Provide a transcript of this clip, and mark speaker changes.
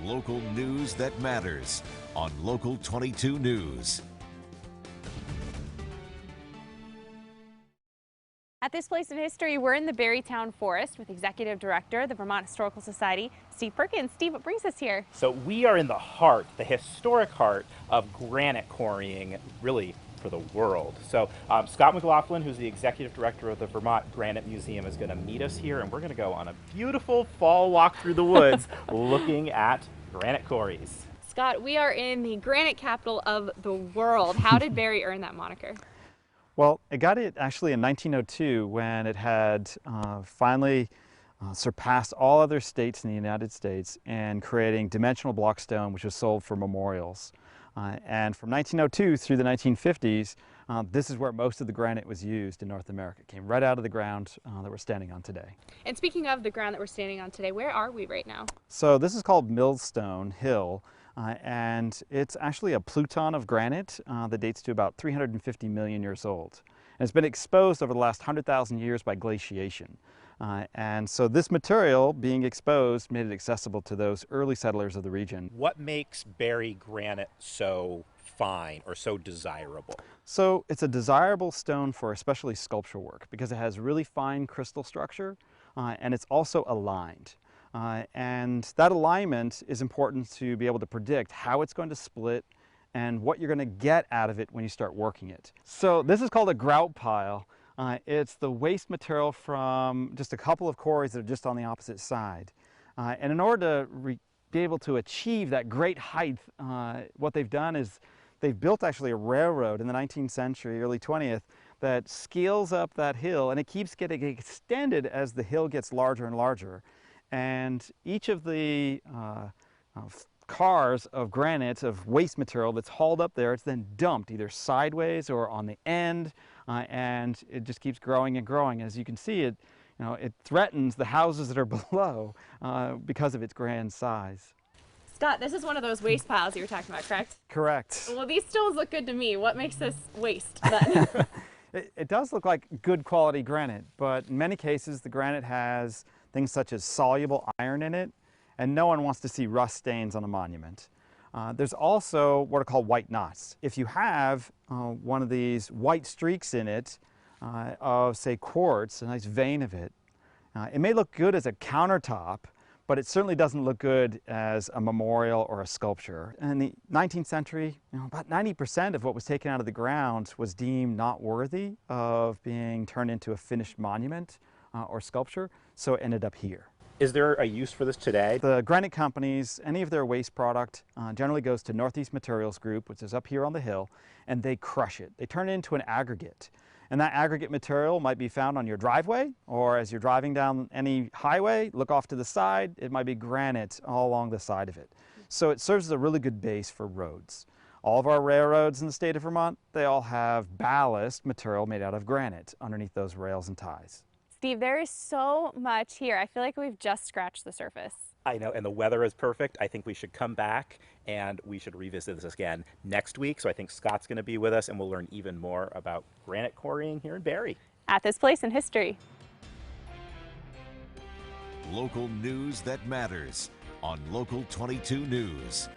Speaker 1: Local news that matters on Local 22 News.
Speaker 2: At this place in history, we're in the Barre Town Forest with Executive Director of the Vermont Historical Society, Steve Perkins. Steve, what brings us here?
Speaker 3: So we are in the heart, the historic heart of granite quarrying, really for the world. So Scott McLaughlin, who's the Executive Director of the Vermont Granite Museum, is going to meet us here, and we're going to go on a beautiful fall walk through the woods looking at granite quarries.
Speaker 2: Scott, we are in the granite capital of the world. How did Barre earn that moniker?
Speaker 4: Well, it got it actually in 1902 when it had finally surpassed all other states in the United States in creating dimensional block stone, which was sold for memorials. And from 1902 through the 1950s, this is where most of the granite was used in North America. It came right out of the ground that we're standing on today.
Speaker 2: And speaking of the ground that we're standing on today, where are we right now?
Speaker 4: So this is called Millstone Hill. And it's actually a pluton of granite that dates to about 350 million years old. And it's been exposed over the last 100,000 years by glaciation. And so this material being exposed made it accessible to those early settlers of the region.
Speaker 3: What makes Barre granite so fine or so desirable?
Speaker 4: So it's a desirable stone for especially sculpture work because it has really fine crystal structure and it's also aligned. And that alignment is important to be able to predict how it's going to split and what you're going to get out of it when you start working it. So this is called a grout pile. It's the waste material from just a couple of quarries that are just on the opposite side. And in order to be able to achieve that great height, what they've done is they've built actually a railroad in the 19th century, early 20th, that scales up that hill, and it keeps getting extended as the hill gets larger and larger. And each of the cars of granite, of waste material that's hauled up there, it's then dumped either sideways or on the end, and it just keeps growing and growing. As you can see, it threatens the houses that are below because of its grand size.
Speaker 2: Scott, this is one of those waste piles you were talking about, correct?
Speaker 4: Correct.
Speaker 2: Well, these stones look good to me. What makes this waste then?
Speaker 4: It does look like good quality granite, but in many cases the granite has things such as soluble iron in it, and no one wants to see rust stains on a monument. There's also what are called white knots. If you have one of these white streaks in it of, say, quartz, a nice vein of it, it may look good as a countertop, but it certainly doesn't look good as a memorial or a sculpture. In the 19th century, about 90% of what was taken out of the ground was deemed not worthy of being turned into a finished monument or sculpture, so it ended up here.
Speaker 3: Is there a use for this today?
Speaker 4: The granite companies, any of their waste product generally goes to Northeast Materials Group, which is up here on the hill, and they crush it. They turn it into an aggregate. And that aggregate material might be found on your driveway, or as you're driving down any highway, look off to the side, it might be granite all along the side of it. So it serves as a really good base for roads. All of our railroads in the state of Vermont, they all have ballast material made out of granite underneath those rails and ties.
Speaker 2: Steve, there is so much here. I feel like we've just scratched the surface.
Speaker 3: I know, and the weather is perfect. I think we should come back and we should revisit this again next week. So I think Scott's going to be with us and we'll learn even more about granite quarrying here in Barre.
Speaker 2: At this place in history.
Speaker 1: Local news that matters on Local 22 News.